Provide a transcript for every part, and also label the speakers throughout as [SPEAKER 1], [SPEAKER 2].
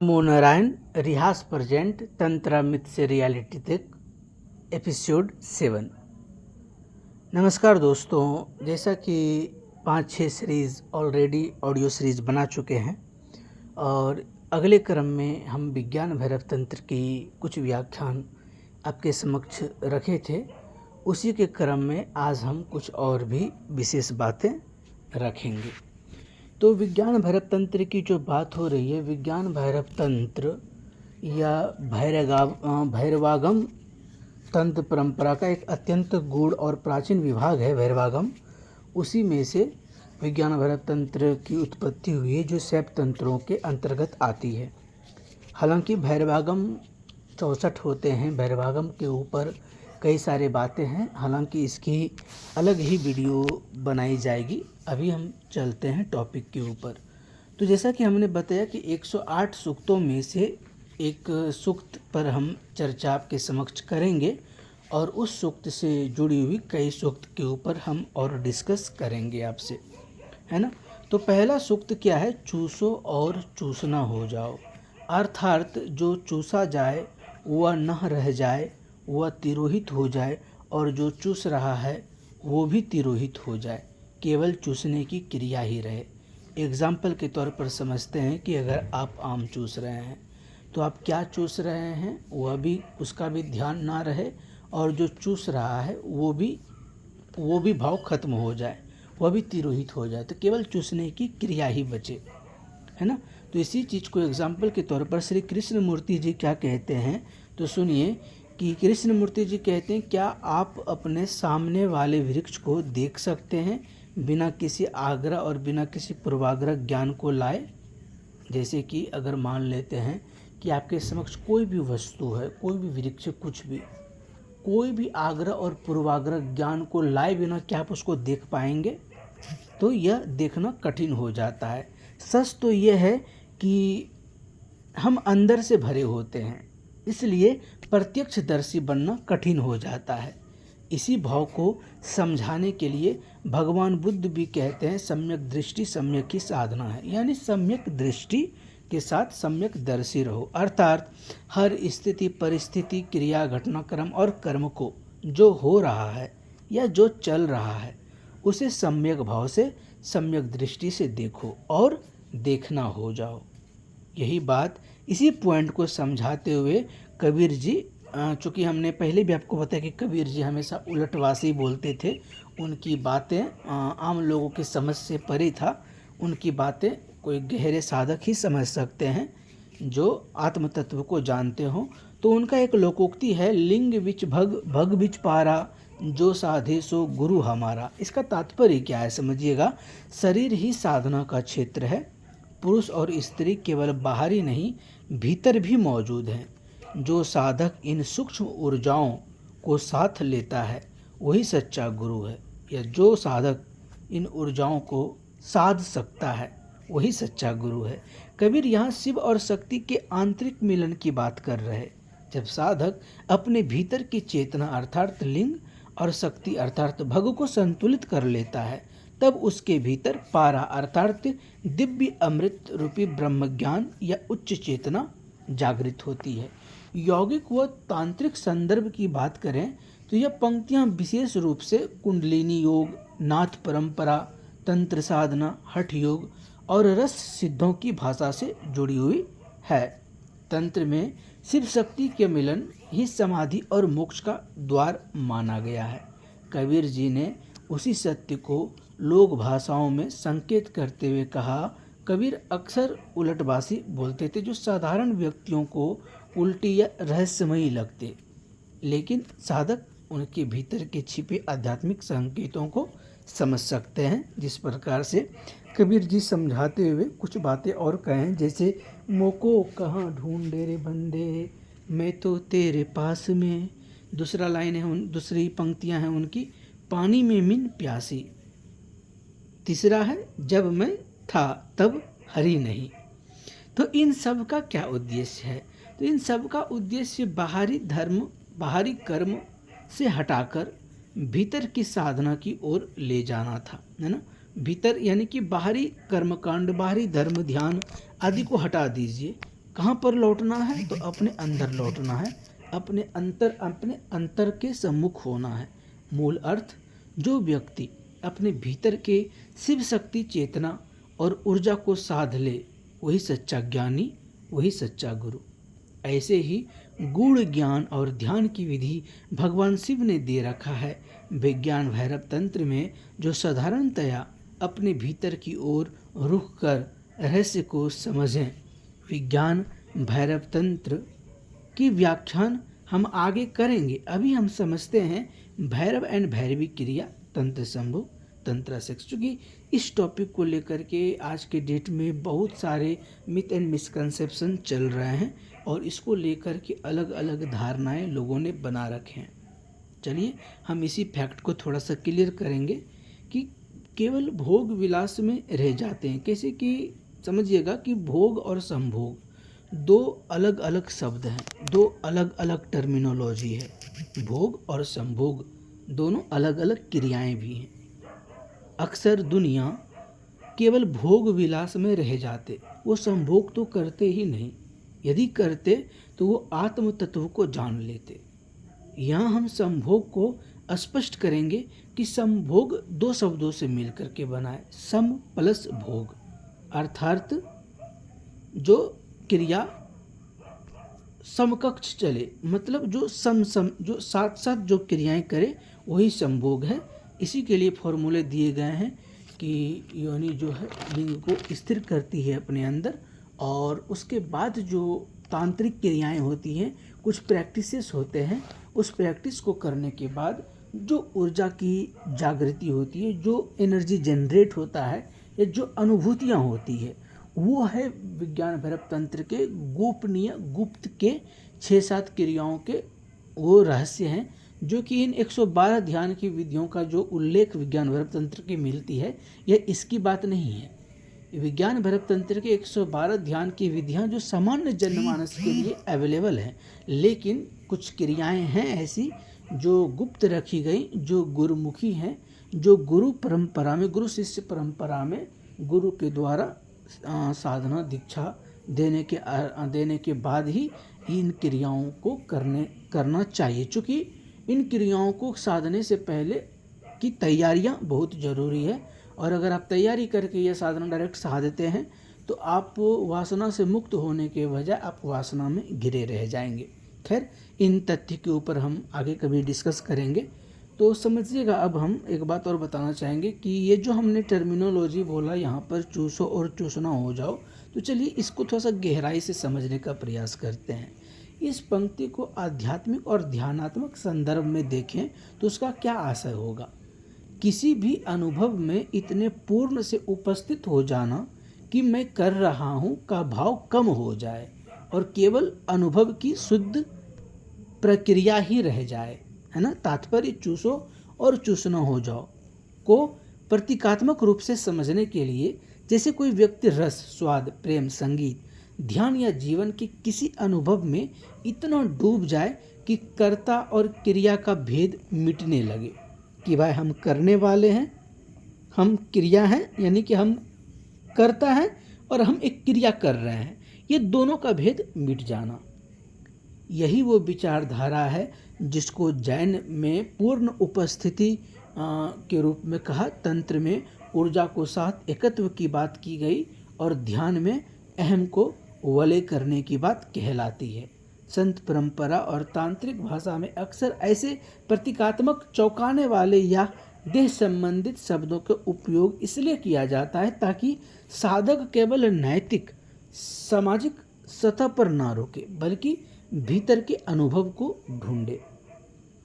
[SPEAKER 1] नमो Narayan रिहास present tantra myth से reality तक episode 7। नमस्कार दोस्तों, जैसा कि 5-6 सीरीज़ ऑलरेडी ऑडियो सीरीज़ बना चुके हैं और अगले क्रम में हम विज्ञान भैरव तंत्र की कुछ व्याख्यान आपके समक्ष रखे थे। उसी के क्रम में आज हम कुछ और भी विशेष बातें रखेंगे। तो विज्ञान भैरव तंत्र की जो बात हो रही है, विज्ञान भैरव तंत्र या भैरवागम तंत्र परंपरा का एक अत्यंत गूढ़ और प्राचीन विभाग है भैरवागम। उसी में से विज्ञान भैरव तंत्र की उत्पत्ति हुई है, जो शैव तंत्रों के अंतर्गत आती है। हालांकि भैरवागम 64 होते हैं। भैरवागम के ऊपर कई सारे बातें हैं, हालांकि इसकी अलग ही वीडियो बनाई जाएगी। अभी हम चलते हैं टॉपिक के ऊपर। तो जैसा कि हमने बताया कि 108 सूक्तों में से एक सूक्त पर हम चर्चा आपके समक्ष करेंगे और उस सूक्त से जुड़ी हुई कई सूक्त के ऊपर हम और डिस्कस करेंगे आपसे, है ना। तो पहला सूक्त क्या है? चूसो और चूसना हो जाओ। अर्थात जो चूसा जाए वह न रह जाए, वह तिरोहित हो जाए, और जो चूस रहा है वो भी तिरोहित हो जाए, केवल चूसने की क्रिया ही रहे। एग्जाम्पल के तौर पर समझते हैं कि अगर आप आम चूस रहे हैं तो आप क्या चूस रहे हैं वह भी, उसका भी ध्यान ना रहे, और जो चूस रहा है वो भी भाव खत्म हो जाए, वह भी तिरोहित हो जाए, तो केवल चूसने की क्रिया ही बचे, है ना। तो इसी चीज़ को एग्जाम्पल के तौर पर श्री कृष्ण मूर्ति जी क्या कहते हैं, तो सुनिए कि कृष्ण मूर्ति जी कहते हैं, क्या आप अपने सामने वाले वृक्ष को देख सकते हैं बिना किसी आग्रह और बिना किसी पूर्वाग्रह ज्ञान को लाए? जैसे कि अगर मान लेते हैं कि आपके समक्ष कोई भी वस्तु है, कोई भी वृक्ष, कुछ भी, कोई भी आग्रह और पूर्वाग्रह ज्ञान को लाए बिना क्या आप उसको देख पाएंगे? तो यह देखना कठिन हो जाता है। सच तो यह है कि हम अंदर से भरे होते हैं, इसलिए प्रत्यक्षदर्शी बनना कठिन हो जाता है। इसी भाव को समझाने के लिए भगवान बुद्ध भी कहते हैं, सम्यक दृष्टि सम्यक ही साधना है। यानी सम्यक दृष्टि के साथ सम्यक दर्शी रहो। अर्थात हर स्थिति, परिस्थिति, क्रिया, घटनाक्रम और कर्म को जो हो रहा है या जो चल रहा है उसे सम्यक भाव से, सम्यक दृष्टि से देखो और देखना हो जाओ। यही बात, इसी पॉइंट को समझाते हुए कबीर जी, चूँकि हमने पहले भी आपको बताया कि कबीर जी हमेशा उलटवासी बोलते थे, उनकी बातें आम लोगों की समझ से परे था। उनकी बातें कोई गहरे साधक ही समझ सकते हैं जो आत्म तत्व को जानते हों। तो उनका एक लोकोक्ति है, लिंग विच भग विच पारा, जो साधे सो गुरु हमारा। इसका तात्पर्य क्या है समझिएगा। शरीर ही साधना का क्षेत्र है। पुरुष और स्त्री केवल बाहरी नहीं, भीतर भी मौजूद हैं। जो साधक इन सूक्ष्म ऊर्जाओं को साथ लेता है वही सच्चा गुरु है, या जो साधक इन ऊर्जाओं को साध सकता है वही सच्चा गुरु है। कबीर यहाँ शिव और शक्ति के आंतरिक मिलन की बात कर रहे हैं। जब साधक अपने भीतर की चेतना अर्थात लिंग और शक्ति अर्थात भग को संतुलित कर लेता है, तब उसके भीतर पारा अर्थात दिव्य अमृत रूपी ब्रह्म ज्ञान या उच्च चेतना जागृत होती है। यौगिक व तांत्रिक संदर्भ की बात करें तो यह पंक्तियां विशेष रूप से कुंडलिनी योग, नाथ परंपरा, तंत्र साधना, हठ योग और रस सिद्धों की भाषा से जुड़ी हुई है। तंत्र में शिव शक्ति के मिलन ही समाधि और मोक्ष का द्वार माना गया है। कबीर जी ने उसी सत्य को लोक भाषाओं में संकेत करते हुए कहा। कबीर अक्सर उलटवासी बोलते थे, जो साधारण व्यक्तियों को उल्टी या रहस्यमयी लगते, लेकिन साधक उनके भीतर के छिपे आध्यात्मिक संकेतों को समझ सकते हैं। जिस प्रकार से कबीर जी समझाते हुए कुछ बातें और कहें, जैसे मोको कहाँ ढूंढे रे बंदे, मैं तो तेरे पास में। दूसरा लाइन है, दूसरी पंक्तियां हैं उनकी, पानी में मिन प्यासी। तीसरा है, जब मैं था तब हरी नहीं। तो इन सब का क्या उद्देश्य है? तो इन सब का उद्देश्य बाहरी धर्म, बाहरी कर्म से हटाकर भीतर की साधना की ओर ले जाना था, है ना। भीतर यानी कि बाहरी कर्मकांड, बाहरी धर्म, ध्यान आदि को हटा दीजिए, कहाँ पर लौटना है? तो अपने अंदर लौटना है, अपने अंतर के सम्मुख होना है। मूल अर्थ, जो व्यक्ति अपने भीतर के शिव शक्ति चेतना और ऊर्जा को साध ले, वही सच्चा ज्ञानी, वही सच्चा गुरु। ऐसे ही गूढ़ ज्ञान और ध्यान की विधि भगवान शिव ने दे रखा है। विज्ञान भैरव तंत्र में जो साधारणतया अपने भीतर की ओर रुख कर रहस्य को समझें। विज्ञान भैरव तंत्र की व्याख्यान हम आगे करेंगे। अभी हम समझते हैं भैरव एंड भैरवी क्रिया, तंत्र संभोग, तंत्र सेक्स। चूँकि इस टॉपिक को लेकर के आज के डेट में बहुत सारे मिथ एंड मिसकंसेप्शन चल रहे हैं और इसको लेकर के अलग अलग धारणाएं लोगों ने बना रखे हैं। चलिए हम इसी फैक्ट को थोड़ा सा क्लियर करेंगे कि केवल भोग विलास में रह जाते हैं। कैसे कि समझिएगा कि भोग और संभोग दो अलग अलग शब्द हैं, दो अलग अलग टर्मिनोलॉजी है। भोग और संभोग दोनों अलग अलग क्रियाएं भी हैं। अक्सर दुनिया केवल भोग विलास में रह जाते, वो संभोग तो करते ही नहीं। यदि करते तो वो आत्म तत्व को जान लेते। यहाँ हम संभोग को स्पष्ट करेंगे कि संभोग दो शब्दों से मिलकर के बना है, सम प्लस भोग, अर्थात जो क्रिया समकक्ष चले, मतलब जो जो साथ साथ जो क्रियाएं करे वही संभोग है। इसी के लिए फॉर्मूले दिए गए हैं कि योनि जो है लिंग को स्थिर करती है अपने अंदर, और उसके बाद जो तांत्रिक क्रियाएं होती हैं, कुछ प्रैक्टिसेस होते हैं, उस प्रैक्टिस को करने के बाद जो ऊर्जा की जागृति होती है, जो एनर्जी जनरेट होता है या जो अनुभूतियाँ होती है, वो है विज्ञान भैरव तंत्र के गोपनीय गुप्त के 6-7 क्रियाओं के वो रहस्य हैं, जो कि इन 112 ध्यान की विधियों का जो उल्लेख विज्ञान भैरव तंत्र की मिलती है, यह इसकी बात नहीं है। विज्ञान भैरव तंत्र के 112 ध्यान की विधियां जो सामान्य जनमानस के लिए अवेलेबल हैं, लेकिन कुछ क्रियाएं हैं ऐसी जो गुप्त रखी गई, जो गुरुमुखी हैं, जो गुरु परंपरा में, गुरु शिष्य परंपरा में गुरु के द्वारा साधना दीक्षा देने के बाद ही इन क्रियाओं को करना चाहिए। चूँकि इन क्रियाओं को साधने से पहले की तैयारियां बहुत ज़रूरी है, और अगर आप तैयारी करके यह साधना डायरेक्ट साधते हैं तो आप वासना से मुक्त होने के बजाय आप वासना में घिरे रह जाएंगे। खैर, इन तथ्य के ऊपर हम आगे कभी डिस्कस करेंगे। तो समझिएगा, अब हम एक बात और बताना चाहेंगे कि ये जो हमने टर्मिनोलॉजी बोला, यहाँ पर चूसो और चूसना हो जाओ, तो चलिए इसको थोड़ा सा गहराई से समझने का प्रयास करते हैं। इस पंक्ति को आध्यात्मिक और ध्यानात्मक संदर्भ में देखें तो उसका क्या आशय होगा। किसी भी अनुभव में इतने पूर्ण से उपस्थित हो जाना कि मैं कर रहा हूँ का भाव कम हो जाए और केवल अनुभव की शुद्ध प्रक्रिया ही रह जाए, है ना। तात्पर्य चूसो और चूसना हो जाओ को प्रतीकात्मक रूप से समझने के लिए, जैसे कोई व्यक्ति रस, स्वाद, प्रेम, संगीत, ध्यान या जीवन के किसी अनुभव में इतना डूब जाए कि कर्ता और क्रिया का भेद मिटने लगे कि भाई हम करने वाले हैं, हम क्रिया हैं, यानी कि हम करता है और हम एक क्रिया कर रहे हैं, ये दोनों का भेद मिट जाना। यही वो विचारधारा है जिसको जैन में पूर्ण उपस्थिति के रूप में कहा, तंत्र में ऊर्जा को साथ एकत्व की बात की गई और ध्यान में अहम को वलय करने की बात कहलाती है। संत परंपरा और तांत्रिक भाषा में अक्सर ऐसे प्रतीकात्मक, चौंकाने वाले या देह संबंधित शब्दों का उपयोग इसलिए किया जाता है ताकि साधक केवल नैतिक, सामाजिक सतह पर ना रुके, बल्कि भीतर के अनुभव को ढूंढे।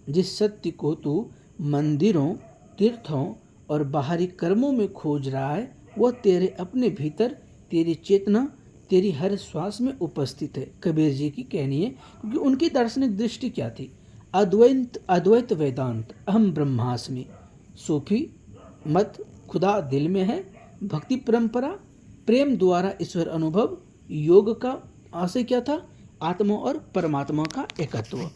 [SPEAKER 1] जिस सत्य को तू मंदिरों, तीर्थों और बाहरी कर्मों में खोज रहा है, वह तेरे अपने भीतर, तेरी चेतना, तेरी हर श्वास में उपस्थित है। कबीर जी की कहनी है, क्योंकि उनकी दार्शनिक दृष्टि क्या थी? अद्वैत वेदांत, अहम ब्रह्मास्मि। सूफी मत, खुदा दिल में है। भक्ति परंपरा, प्रेम द्वारा ईश्वर अनुभव। योग का आशय क्या था? आत्मा और परमात्मा का एकत्व।